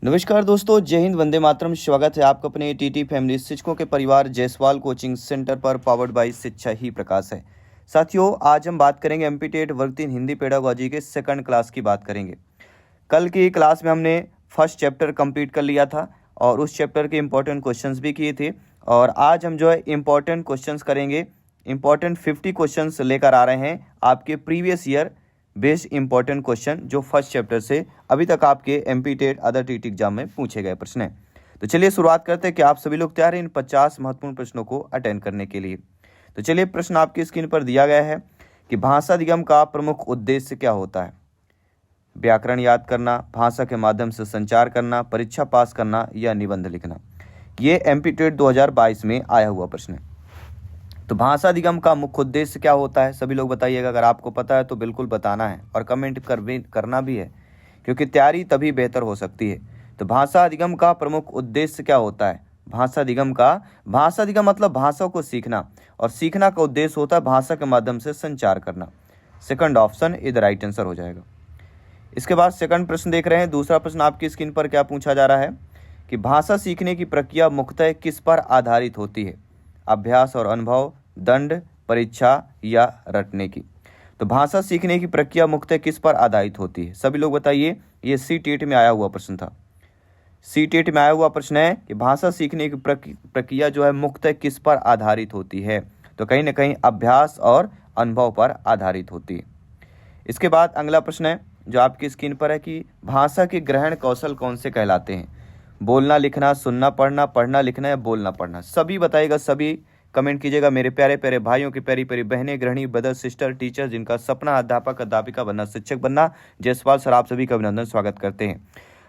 नमस्कार दोस्तों, जय हिंद, वंदे मातरम। स्वागत है आपका अपने टीटी फैमिली शिक्षकों के परिवार जायसवाल कोचिंग सेंटर पर, पावर्ड बाय शिक्षा ही प्रकाश है। साथियों, आज हम बात करेंगे एमपी टेट वर्ग 3 हिंदी पेडागोजी के सेकंड क्लास की बात करेंगे। कल की क्लास में हमने फर्स्ट चैप्टर कंप्लीट कर लिया था और उस चैप्टर के इंपॉर्टेंट क्वेश्चंस भी किए थे। और आज हम जो है इंपॉर्टेंट क्वेश्चंस करेंगे। इंपॉर्टेंट 50 क्वेश्चंस लेकर आ रहे हैं आपके previous year based important question, जो फर्स्ट चैप्टर से अभी तक आपके MP TET other TT exam में पूछे गए प्रश्न हैं। तो चलिए शुरुआत करते हैं कि आप सभी लोग तैयार हैं इन 50 महत्वपूर्ण प्रश्नों को अटेंड करने के लिए। तो चलिए, प्रश्न आपकी स्क्रीन पर दिया गया है कि भाषा अधिगम का प्रमुख उद्देश्य क्या होता है। व्याकरण याद करना, भाषा के माध्यम से संचार करना, परीक्षा पास करना या निबंध लिखना। ये एमपी टेट 2022 में आया हुआ प्रश्न है। तो भाषा अधिगम का मुख्य उद्देश्य क्या होता है, सभी लोग बताइएगा। अगर आपको पता है तो बिल्कुल बताना है और कमेंट करना भी है, क्योंकि तैयारी तभी बेहतर हो सकती है। तो भाषा अधिगम का प्रमुख उद्देश्य क्या होता है। भाषा अधिगम मतलब भाषा को सीखना, और सीखना का उद्देश्य होता है भाषा के माध्यम से संचार करना। सेकंड ऑप्शन इधर राइट आंसर हो जाएगा। इसके बाद सेकंड प्रश्न देख रहे हैं। दूसरा प्रश्न आपकी स्क्रीन पर क्या पूछा जा रहा है कि भाषा सीखने की प्रक्रिया मुख्यतः किस पर आधारित होती है। अभ्यास और अनुभव, दंड, परीक्षा या रटने की। तो भाषा सीखने की प्रक्रिया मुख्यतः किस पर आधारित होती है, सभी लोग बताइए। ये सी टेट में आया हुआ प्रश्न था। सी टेट में आया हुआ प्रश्न है कि भाषा सीखने की प्रक्रिया जो है मुख्यतः किस पर आधारित होती है। तो कहीं ना कहीं अभ्यास और अनुभव पर आधारित होती है। इसके बाद अगला प्रश्न है जो आपकी स्क्रीन पर है कि भाषा के ग्रहण कौशल कौन से कहलाते हैं। बोलना, लिखना, सुनना, पढ़ना, पढ़ना लिखना या बोलना पढ़ना। सभी बताइएगा, सभी कमेंट कीजिएगा। मेरे प्यारे प्यारे भाइयों की प्यारी प्यारी बहनें, गृहिणी, ब्रदर, सिस्टर, टीचर, जिनका सपना अध्यापक, अध्यापिका बनना, शिक्षक बनना, जायसवाल सर आप सभी का अभिनंदन, स्वागत करते हैं।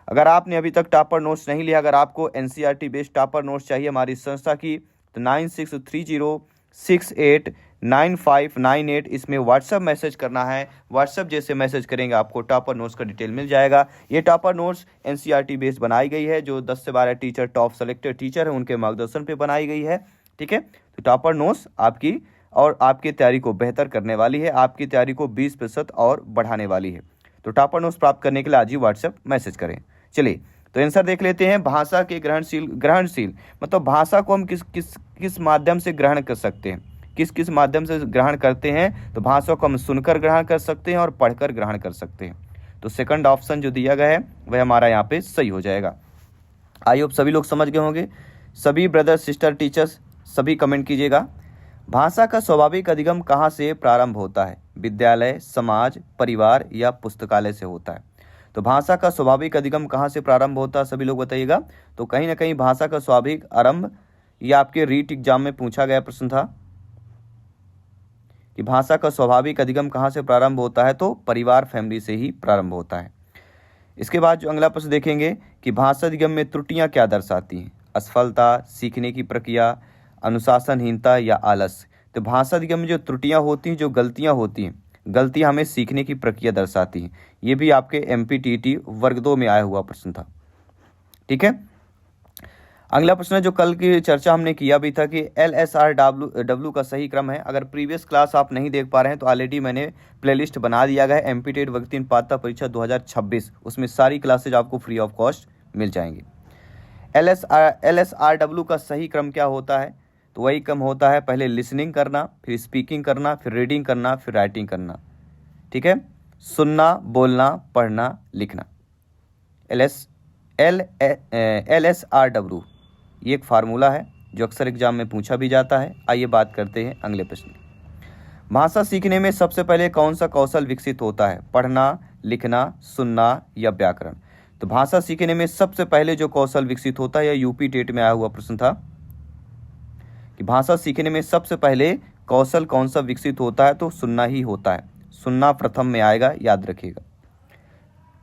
अगर आपने अभी तक टॉपर नोट्स नहीं लिया, अगर आपको एनसीईआरटी बेस्ड टॉपर नोट्स चाहिए हमारी संस्था की, तो 9630689598 इसमें व्हाट्सअप मैसेज करना है। व्हाट्सअप जैसे मैसेज करेंगे आपको टॉपर नोट्स का डिटेल मिल जाएगा। ये टॉपर नोट्स एनसीईआरटी बेस्ड बनाई गई है, जो 10 से 12 टीचर टॉप सेलेक्टेड टीचर हैं उनके मार्गदर्शन पे बनाई गई है। ठीक है, तो टॉपर नोट्स आपकी और आपकी तैयारी को बेहतर करने वाली है, आपकी तैयारी को 20% और बढ़ाने वाली है। तो टॉपर नोट्स प्राप्त करने के लिए आज ही व्हाट्सएप मैसेज करें। चलिए, तो आंसर देख लेते हैं। भाषा के ग्रहणशील मतलब भाषा को हम किस माध्यम से ग्रहण कर सकते हैं, किस माध्यम से ग्रहण करते हैं। तो भाषा को हम सुनकर ग्रहण कर सकते हैं और पढ़कर ग्रहण कर सकते हैं। तो सेकंड ऑप्शन जो दिया गया है वह हमारा यहाँ पे सही हो जाएगा। आई होप सभी लोग समझ गए होंगे। सभी ब्रदर, सिस्टर, टीचर्स सभी कमेंट कीजिएगा। भाषा का स्वाभाविक अधिगम कहाँ से प्रारंभ होता है। विद्यालय, समाज, परिवार या पुस्तकालय से होता है। तो भाषा का स्वाभाविक अधिगम कहाँ से प्रारंभ होता है, सभी लोग बताइएगा। तो कहीं ना कहीं भाषा का स्वाभाविक आरंभ, ये आपके रीट एग्जाम में पूछा गया प्रश्न था कि भाषा का स्वाभाविक अधिगम कहाँ से प्रारंभ होता है। तो परिवार, फैमिली से ही प्रारंभ होता है। इसके बाद जो अगला प्रश्न देखेंगे कि भाषा अधिगम में त्रुटियां क्या दर्शाती हैं। असफलता, सीखने की प्रक्रिया, अनुशासनहीनता या आलस्य। तो भाषा अधिगम में जो त्रुटियां होती हैं, जो गलतियां होती हैं, गलतियां हमें सीखने की प्रक्रिया दर्शाती हैं। ये भी आपके एमपीटीटी वर्ग 2 में आया हुआ प्रश्न था। ठीक है, अगला प्रश्न जो कल की चर्चा हमने किया भी था कि LSRW का सही क्रम है। अगर प्रीवियस क्लास आप नहीं देख पा रहे हैं तो ऑलरेडी मैंने प्लेलिस्ट बना दिया गया है एमपी टेट वर्ग 3 पात्रता परीक्षा 2026। उसमें सारी क्लासेज आपको फ्री ऑफ कॉस्ट मिल जाएंगी। LSRW का सही क्रम क्या होता है। तो वही क्रम होता है, पहले लिसनिंग करना, फिर स्पीकिंग करना, फिर रीडिंग करना, फिर राइटिंग करना। ठीक है, सुनना, बोलना, पढ़ना, लिखना। LSRW ये एक फार्मूला है जो अक्सर एग्जाम में पूछा भी जाता है। आइए बात करते हैं अगले प्रश्न की। भाषा सीखने में सबसे पहले कौन सा कौशल विकसित होता है। पढ़ना, लिखना, सुनना या व्याकरण। तो भाषा सीखने में सबसे पहले जो कौशल विकसित होता है, यह यूपी टेट में आया हुआ प्रश्न था कि भाषा सीखने में सबसे पहले कौशल कौन सा विकसित होता है। तो सुनना ही होता है। सुनना प्रथम में आएगा, याद रखिएगा।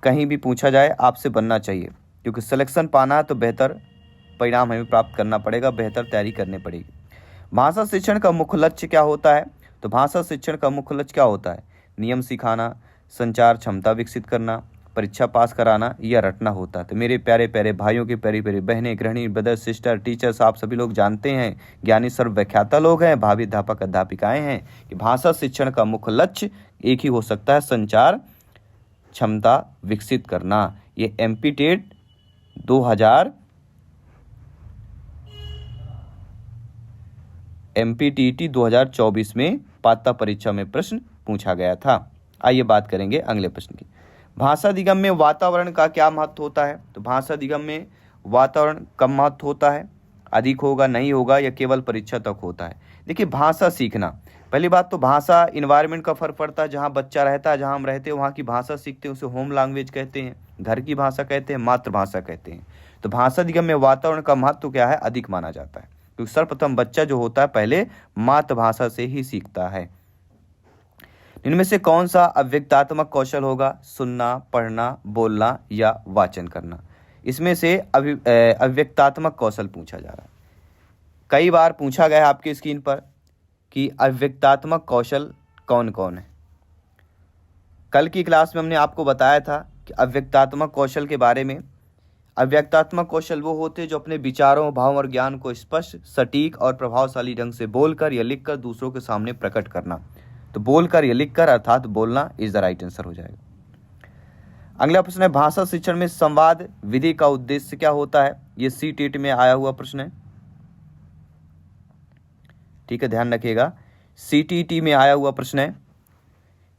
कहीं भी पूछा जाए आपसे बनना चाहिए, क्योंकि सिलेक्शन पाना है तो बेहतर परिणाम हमें प्राप्त करना पड़ेगा, बेहतर तैयारी करनी पड़ेगी। भाषा शिक्षण का मुख्य लक्ष्य क्या होता है। तो भाषा शिक्षण का मुख्य लक्ष्य क्या होता है। नियम सिखाना, संचार क्षमता विकसित करना, परीक्षा पास कराना या रटना होता है। तो मेरे प्यारे प्यारे भाइयों की प्यारी प्यारी बहनें, गृहिणी, ब्रदर, सिस्टर, टीचर्स आप सभी लोग जानते हैं, ज्ञानी सर्वव्याख्याता लोग हैं, भावी अध्यापक अध्यापिकाएं हैं, कि भाषा शिक्षण का मुख्य लक्ष्य एक ही हो सकता है, संचार क्षमता विकसित करना। ये एमपी टेट 2000 MPTT 2024 में पात्रता परीक्षा में प्रश्न पूछा गया था। आइए बात करेंगे अगले प्रश्न की। भाषा अधिगम में वातावरण का क्या महत्व होता है? तो भाषा अधिगम में वातावरण कम महत्व होता है, अधिक होगा, नहीं होगा, या केवल परीक्षा तक होता है? देखिए, भाषा सीखना, पहली बात तो भाषा इन्वायरमेंट का फर्क पड़ता है। जहाँ बच्चा रहता है, जहाँ हम रहते हैं, वहाँ की भाषा सीखते हैं, उसे होम लैंग्वेज कहते हैं, घर की भाषा कहते हैं, मातृभाषा कहते हैं। तो भाषा अधिगम में वातावरण का महत्व क्या है? अधिक माना जाता है, क्योंकि सर्वप्रथम बच्चा जो होता है पहले मातृभाषा से ही सीखता है। इनमें से कौन सा अव्यक्तात्मक कौशल होगा? सुनना, पढ़ना, बोलना या वाचन करना? इसमें से अव्यक्तात्मक कौशल पूछा जा रहा है। कई बार पूछा गया है आपकी स्क्रीन पर कि अव्यक्तात्मक कौशल कौन कौन है। कल की क्लास में हमने आपको बताया था कि अव्यक्तात्मक कौशल के बारे में। अव्यक्तात्मक कौशल वो होते हैं जो अपने विचारों, भावों और ज्ञान को स्पष्ट, सटीक और प्रभावशाली ढंग से बोलकर या लिखकर दूसरों के सामने प्रकट करना। तो बोलकर या लिखकर, अर्थात बोलना इज द राइट आंसर हो जाएगा। अगला प्रश्न है, भाषा शिक्षण में संवाद विधि का उद्देश्य क्या होता है? ये सीटेट में आया हुआ प्रश्न है, ठीक है, ध्यान रखिएगा। सीटीटी में आया हुआ प्रश्न है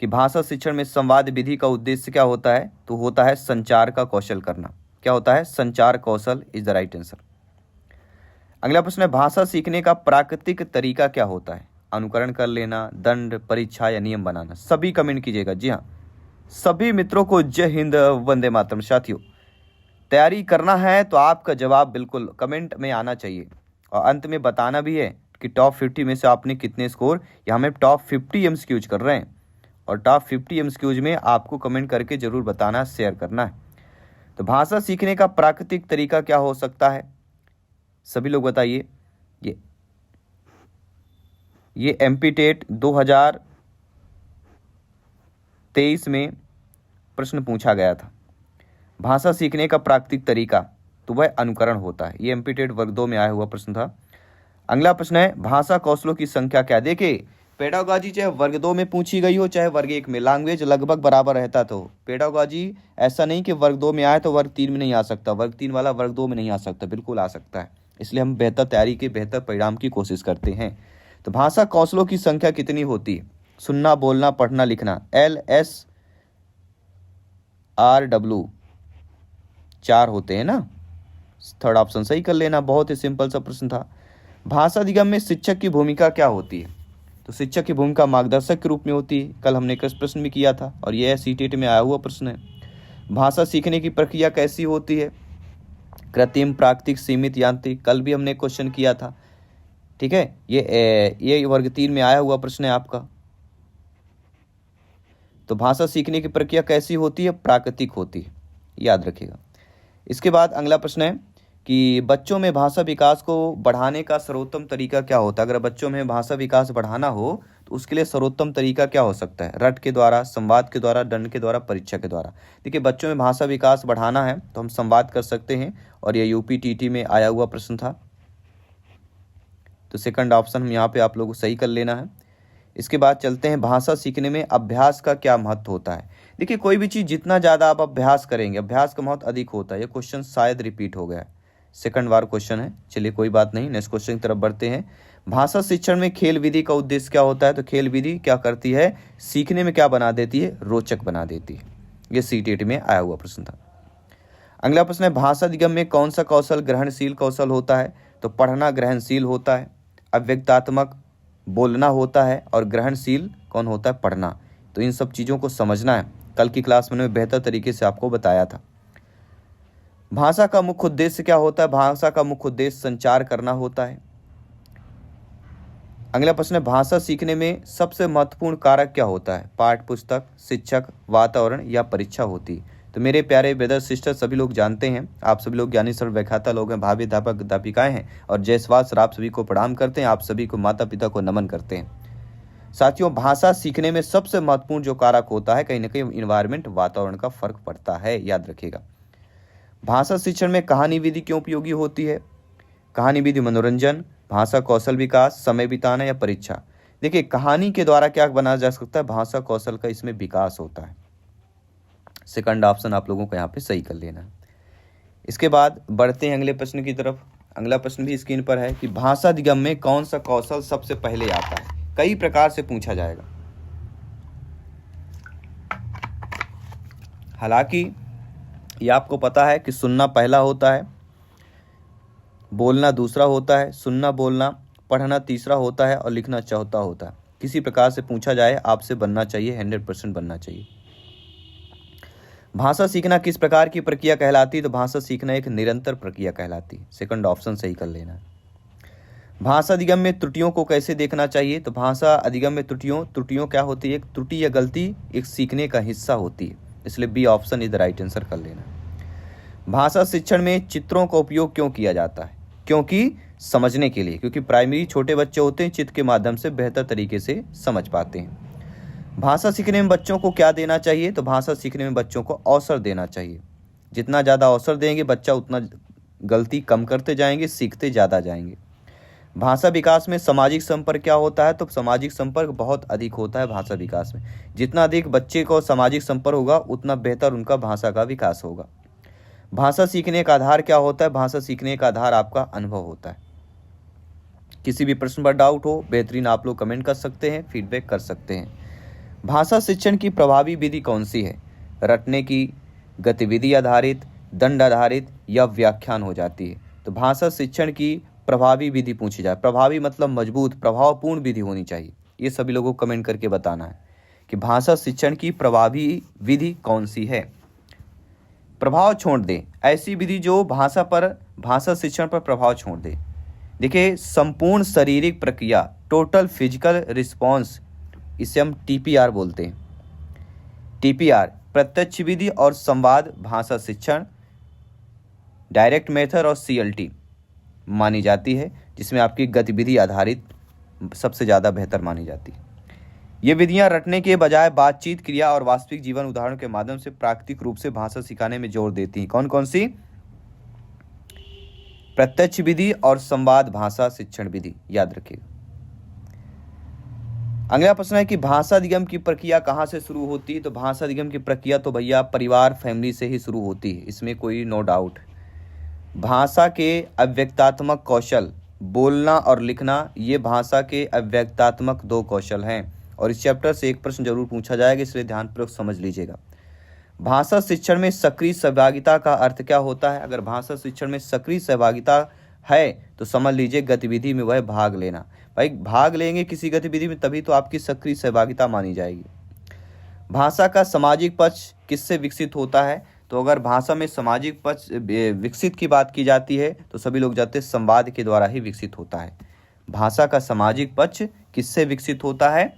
कि भाषा शिक्षण में संवाद विधि का उद्देश्य क्या होता है? तो होता है संचार का कौशल करना। क्या होता है? संचार कौशल इज द राइट आंसर। अगला प्रश्न है, भाषा सीखने का प्राकृतिक तरीका क्या होता है? अनुकरण कर लेना, दंड, परीक्षा या नियम बनाना? सभी कमेंट कीजिएगा। जी हाँ, सभी मित्रों को जय हिंद, वंदे मातरम। साथियों, तैयारी करना है तो आपका जवाब बिल्कुल कमेंट में आना चाहिए, और अंत में बताना भी है कि टॉप 50 में से आपने कितने स्कोर। यहाँ में टॉप 50 MCQs कर रहे हैं, और टॉप 50 MCQs में आपको कमेंट करके जरूर बताना, शेयर करना है। तो भाषा सीखने का प्राकृतिक तरीका क्या हो सकता है? सभी लोग बताइए। ये MPTET 2023 में प्रश्न पूछा गया था। भाषा सीखने का प्राकृतिक तरीका, तो वह अनुकरण होता है। ये MPTET वर्ग 2 में आया हुआ प्रश्न था। अगला प्रश्न है, भाषा कौशलों की संख्या क्या? देखिए, पेडागोजी चाहे वर्ग 2 में पूछी गई हो चाहे वर्ग 1 में, लैंग्वेज लगभग बराबर रहता। तो पेडागोजी ऐसा नहीं कि वर्ग 2 में आए तो वर्ग 3 में नहीं आ सकता, वर्ग 3 वाला वर्ग 2 में नहीं आ सकता, बिल्कुल आ सकता है। इसलिए हम बेहतर तैयारी के बेहतर परिणाम की कोशिश करते हैं। तो भाषा कौशलों की संख्या कितनी होती है? सुनना, बोलना, पढ़ना, लिखना, LSRW 4 होते हैं ना। थर्ड ऑप्शन सही कर लेना, बहुत ही सिंपल सा प्रश्न था। भाषा अधिगम में शिक्षक की भूमिका क्या होती है? तो शिक्षक की भूमिका मार्गदर्शक के रूप में होती है। कल हमने कृषि प्रश्न भी किया था, और यह सीटेट में आया हुआ प्रश्न है। भाषा सीखने की प्रक्रिया कैसी होती है? कृत्रिम, प्राकृतिक, सीमित, यांत्रिक? कल भी हमने क्वेश्चन किया था, ठीक है। ये वर्ग 3 में आया हुआ प्रश्न है आपका। तो भाषा सीखने की प्रक्रिया कैसी होती है? प्राकृतिक होती है, याद रखिएगा। इसके बाद अगला प्रश्न है कि बच्चों में भाषा विकास को बढ़ाने का सर्वोत्तम तरीका क्या होता है? अगर बच्चों में भाषा विकास बढ़ाना हो तो उसके लिए सर्वोत्तम तरीका क्या हो सकता है? रट के द्वारा, संवाद के द्वारा, दंड के द्वारा, परीक्षा के द्वारा? देखिए, बच्चों में भाषा विकास बढ़ाना है तो हम संवाद कर सकते हैं, और यह UPTT में आया हुआ प्रश्न था। तो सेकंड ऑप्शन हम यहाँ पे आप लोगों को सही कर लेना है। इसके बाद चलते हैं, भाषा सीखने में अभ्यास का क्या महत्व होता है? देखिए, कोई भी चीज़ जितना ज़्यादा आप अभ्यास करेंगे, अभ्यास का महत्व अधिक होता है। ये क्वेश्चन शायद रिपीट हो गया है, सेकंड बार क्वेश्चन है। चलिए, कोई बात नहीं, नेक्स्ट क्वेश्चन की तरफ बढ़ते हैं। भाषा शिक्षण में खेल विधि का उद्देश्य क्या होता है? तो खेल विधि क्या करती है? सीखने में क्या बना देती है? रोचक बना देती है। ये सीटेट में आया हुआ प्रश्न था। अगला प्रश्न है, भाषा अधिगम में कौन सा कौशल ग्रहणशील कौशल होता है? तो पढ़ना ग्रहणशील होता है, अव्यक्तात्मक बोलना होता है, और ग्रहणशील कौन होता है? पढ़ना। तो इन सब चीज़ों को समझना है। कल की क्लास में बेहतर तरीके से आपको बताया था। भाषा का मुख्य उद्देश्य क्या होता है? भाषा का मुख्य उद्देश्य संचार करना होता है। अगला प्रश्न है, भाषा सीखने में सबसे महत्वपूर्ण कारक क्या होता है? पाठ पुस्तक, शिक्षक, वातावरण या परीक्षा होती है? तो मेरे प्यारे ब्रदर सिस्टर, सभी लोग जानते हैं, आप सभी लोग ज्ञानी सर्व व्याख्याता लोग हैं, भावी अध्यापक अध्यापिकाएं हैं, और जयसवाल सर आप सभी को प्रणाम करते हैं, आप सभी को माता पिता को नमन करते हैं। साथियों, भाषा सीखने में सबसे महत्वपूर्ण जो कारक होता है, कहीं ना कहीं इन्वायरमेंट, वातावरण का फर्क पड़ता है, याद रखिएगा। भाषा शिक्षण में कहानी विधि क्यों उपयोगी होती है? कहानी विधि मनोरंजन, भाषा कौशल विकास, समय बिताना या परीक्षा? देखिए, कहानी के द्वारा क्या बनाया जा सकता है? भाषा कौशल का इसमें विकास होता है। सेकंड ऑप्शन आप लोगों को यहाँ पे सही कर लेना है। इसके बाद बढ़ते हैं अगले प्रश्न की तरफ। अगला प्रश्न भी स्क्रीन पर है कि भाषा अधिगम में कौन सा कौशल सबसे पहले आता है। कई प्रकार से पूछा जाएगा। हालांकि ये आपको पता है कि सुनना पहला होता है, बोलना दूसरा होता है, सुनना बोलना पढ़ना तीसरा होता है और लिखना चौथा होता है। किसी प्रकार से पूछा जाए आपसे बनना चाहिए, 100% बनना चाहिए। भाषा सीखना किस प्रकार की प्रक्रिया कहलाती है? तो भाषा सीखना एक निरंतर प्रक्रिया कहलाती है। सेकंड ऑप्शन सही कर लेना। भाषा अधिगम में त्रुटियों को कैसे देखना चाहिए? तो भाषा अधिगम में त्रुटियों क्या होती है? एक त्रुटि या गलती एक सीखने का हिस्सा होती है, इसलिए B option is the right answer कर लेना। भाषा शिक्षण में चित्रों का उपयोग क्यों किया जाता है? क्योंकि समझने के लिए, क्योंकि प्राइमरी छोटे बच्चे होते हैं, चित्र के माध्यम से बेहतर तरीके से समझ पाते हैं। भाषा सीखने में बच्चों को क्या देना चाहिए? तो भाषा सीखने में बच्चों को अवसर देना चाहिए। जितना ज़्यादा अवसर देंगे बच्चा उतना गलती कम करते जाएंगे, सीखते ज़्यादा जाएंगे। भाषा विकास में सामाजिक संपर्क क्या होता है? तो सामाजिक संपर्क बहुत अधिक होता है भाषा विकास में। जितना अधिक बच्चे को सामाजिक संपर्क होगा उतना बेहतर उनका भाषा का विकास होगा। भाषा सीखने का आधार क्या होता है? भाषा सीखने का आधार आपका अनुभव होता है। किसी भी प्रश्न पर डाउट हो बेहतरीन आप लोग कमेंट कर सकते हैं, फीडबैक कर सकते हैं। भाषा शिक्षण की प्रभावी विधि कौन सी है? रटने की, गतिविधि आधारित, दंड आधारित या व्याख्यान हो जाती है। तो भाषा शिक्षण की प्रभावी विधि पूछी जाए। प्रभावी मतलब मजबूत, प्रभावपूर्ण विधि होनी चाहिए। ये सभी लोगों को कमेंट करके बताना है कि भाषा शिक्षण की प्रभावी विधि कौन सी है। प्रभाव छोड़ दे, ऐसी विधि जो भाषा शिक्षण पर प्रभाव छोड़ दे। देखिए, संपूर्ण शारीरिक प्रक्रिया, टोटल फिजिकल रिस्पॉन्स, इसे हम TPR बोलते हैं। TPR प्रत्यक्ष विधि और संवाद भाषा शिक्षण, डायरेक्ट मेथड और CLT मानी जाती है, जिसमें आपकी गतिविधि आधारित सबसे ज़्यादा बेहतर मानी जाती है। ये विधियां रटने के बजाय बातचीत, क्रिया और वास्तविक जीवन उदाहरणों के माध्यम से प्राकृतिक रूप से भाषा सिखाने में जोर देती हैं। कौन कौन सी? प्रत्यक्ष विधि और संवाद भाषा शिक्षण विधि, याद रखिएगा। अगला प्रश्न है कि भाषा अधिगम की प्रक्रिया कहाँ से शुरू होती है? तो भाषा अधिगम की प्रक्रिया तो भैया परिवार, फैमिली से ही शुरू होती है, इसमें कोई नो डाउट। भाषा के अव्यक्तात्मक कौशल, बोलना और लिखना, ये भाषा के अव्यक्तात्मक 2 कौशल हैं और इस चैप्टर से एक प्रश्न जरूर पूछा जाएगा, इसलिए ध्यानपूर्वक समझ लीजिएगा। भाषा शिक्षण में सक्रिय सहभागिता का अर्थ क्या होता है? अगर भाषा शिक्षण में सक्रिय सहभागिता है तो समझ लीजिए गतिविधि में वह भाग लेना। भाई भाग लेंगे किसी गतिविधि में तभी तो आपकी सक्रिय सहभागिता मानी जाएगी। भाषा का सामाजिक पक्ष किससे विकसित होता है? तो अगर भाषा में सामाजिक पक्ष विकसित की बात की जाती है तो सभी लोग जानते हैं संवाद के द्वारा ही विकसित होता है। भाषा का सामाजिक पक्ष किससे विकसित होता है?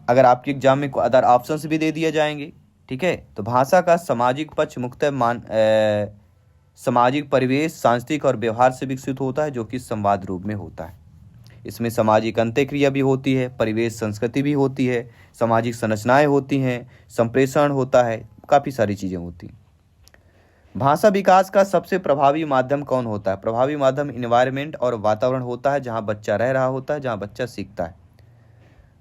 अगर आपके एग्जाम में अदर ऑप्शंस भी दे दिए जाएंगे, ठीक है, तो भाषा का सामाजिक पक्ष मुख्यतः सामाजिक परिवेश, सांस्कृतिक और व्यवहार से विकसित होता है, जो कि संवाद रूप में होता है। इसमें सामाजिक अंत्यक्रिया भी होती है, परिवेश संस्कृति भी होती है, सामाजिक संरचनाएं होती हैं, संप्रेषण होता है, काफ़ी सारी चीज़ें होती हैं। भाषा विकास का सबसे प्रभावी माध्यम कौन होता है? प्रभावी माध्यम इन्वायरमेंट और वातावरण होता है, जहाँ बच्चा रह रहा होता है, जहाँ बच्चा सीखता है।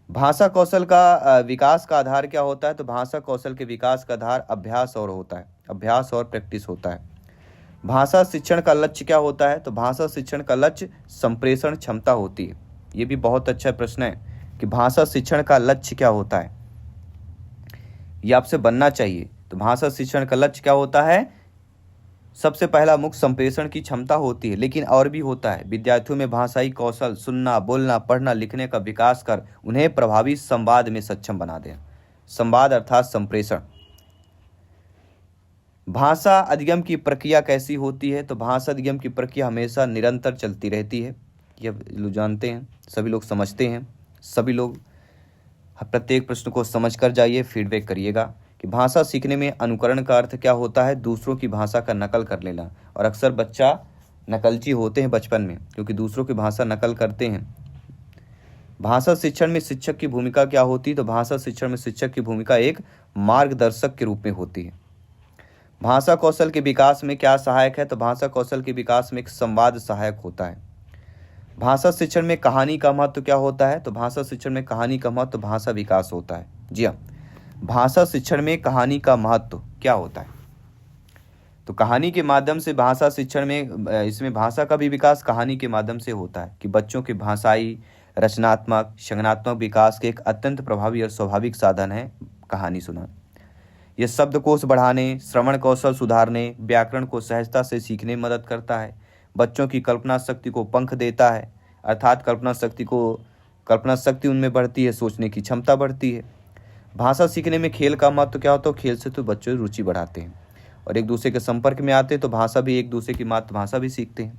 भाषा कौशल का विकास का आधार क्या होता है? तो भाषा कौशल के विकास का आधार अभ्यास और होता है, अभ्यास और प्रैक्टिस होता है। भाषा शिक्षण का लक्ष्य क्या होता है? तो भाषा शिक्षण का लक्ष्य संप्रेषण क्षमता होती है। ये भी बहुत अच्छा प्रश्न है कि भाषा शिक्षण का लक्ष्य क्या होता है, ये आपसे बनना चाहिए। तो भाषा शिक्षण का लक्ष्य क्या होता है? सबसे पहला मुख्य संप्रेषण की क्षमता होती है, लेकिन और भी होता है। विद्यार्थियों में भाषाई कौशल, सुनना, बोलना, पढ़ना, लिखने का विकास कर उन्हें प्रभावी संवाद में सक्षम बना दें। संवाद अर्थात संप्रेषण। भाषा अधिगम की प्रक्रिया कैसी होती है? तो भाषा अधिगम की प्रक्रिया हमेशा निरंतर चलती रहती है। ये लोग जानते हैं, सभी लोग समझते हैं, सभी लोग प्रत्येक प्रश्न को समझ कर जाइए, फीडबैक करिएगा कि भाषा सीखने में अनुकरण का अर्थ क्या होता है? दूसरों की भाषा का नकल कर लेना। और अक्सर बच्चा नकलची होते हैं बचपन में, क्योंकि दूसरों की भाषा नकल करते हैं। भाषा शिक्षण में शिक्षक की भूमिका क्या होती है? तो भाषा शिक्षण में शिक्षक की भूमिका एक मार्गदर्शक के रूप में होती है। भाषा कौशल के विकास में क्या सहायक है? तो भाषा कौशल के विकास में एक संवाद सहायक होता है। भाषा शिक्षण में कहानी का महत्व क्या होता है? तो भाषा शिक्षण में कहानी का महत्व भाषा विकास होता है। जी हाँ, भाषा शिक्षण में कहानी का महत्व क्या होता है? तो कहानी के माध्यम से भाषा शिक्षण में इसमें भाषा का भी विकास कहानी के माध्यम से होता है कि बच्चों के भाषाई, रचनात्मक, संज्ञानात्मक विकास के एक अत्यंत प्रभावी और स्वाभाविक साधन है कहानी सुनाना। यह शब्दकोश बढ़ाने, श्रवण कौशल सुधारने, व्याकरण को सहजता से सीखने में मदद करता है। बच्चों की कल्पना शक्ति को पंख देता है, अर्थात कल्पना शक्ति उनमें बढ़ती है, सोचने की क्षमता बढ़ती है। भाषा सीखने में खेल का महत्व क्या होता है? खेल से तो बच्चों की रुचि बढ़ाते हैं और एक दूसरे के संपर्क में आते हैं तो भाषा भी एक दूसरे की मातृभाषा भी सीखते हैं।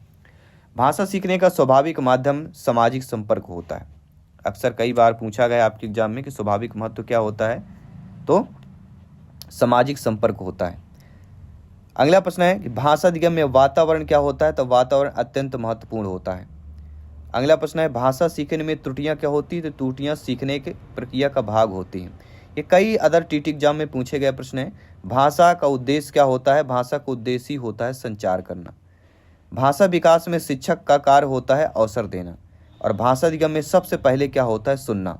भाषा सीखने का स्वाभाविक माध्यम सामाजिक संपर्क होता है। अक्सर कई बार पूछा गया आपके एग्जाम में कि स्वाभाविक महत्व क्या होता है, तो सामाजिक संपर्क होता है। अगला प्रश्न है कि भाषा अधिगम में वातावरण क्या होता है? तो वातावरण अत्यंत महत्वपूर्ण होता है। अगला प्रश्न है भाषा सीखने में त्रुटियां क्या होती है? तो त्रुटियां सीखने की प्रक्रिया का भाग होती हैं। ये कई अदर टीटी एग्जाम में पूछे गए प्रश्न है। भाषा का उद्देश्य क्या होता है? भाषा का उद्देश्य ही होता है संचार करना। भाषा विकास में शिक्षक का कार्य होता है अवसर देना, और भाषा अधिगम में सबसे पहले क्या होता है? सुनना।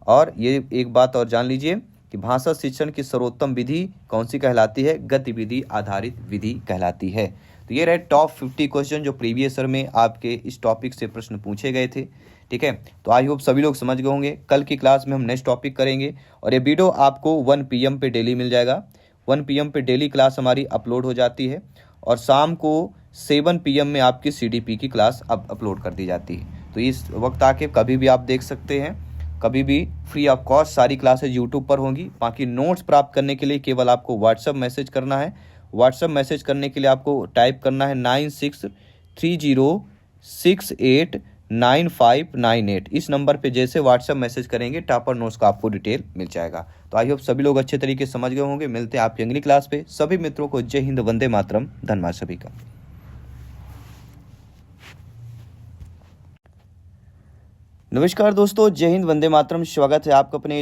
और ये एक बात और जान लीजिए कि भाषा शिक्षण की सर्वोत्तम विधि कौन सी कहलाती है? गतिविधि आधारित विधि कहलाती है। तो ये रहे टॉप 50 क्वेश्चन जो प्रीवियस ईयर में आपके इस टॉपिक से प्रश्न पूछे गए थे। ठीक है, तो आई होप सभी लोग समझ गए होंगे। कल की क्लास में हम नेक्स्ट टॉपिक करेंगे और ये वीडियो आपको 1 PM पे डेली मिल जाएगा। 1 PM पे डेली क्लास हमारी अपलोड हो जाती है और शाम को 7 PM में आपकी CDP की क्लास अब अपलोड कर दी जाती है। तो इस वक्त आके कभी भी आप देख सकते हैं, कभी भी फ्री ऑफ कॉस्ट सारी क्लासेज यूट्यूब पर होंगी। बाकी नोट्स प्राप्त करने के लिए केवल आपको व्हाट्सएप मैसेज करना है। व्हाट्सएप मैसेज करने के लिए आपको टाइप करना है 9630689598। इस नंबर पे जैसे व्हाट्सएप मैसेज करेंगे टॉपर नोट्स का आपको डिटेल मिल जाएगा। तो आई होप सभी लोग अच्छे तरीके से समझ गए होंगे। मिलते हैं आपकी अगली क्लास पे। सभी मित्रों को जय हिंद, वंदे मातरम। धन्यवाद सभी का। नमस्कार दोस्तों, जय हिंद, वंदे मातरम। स्वागत है आपका अपने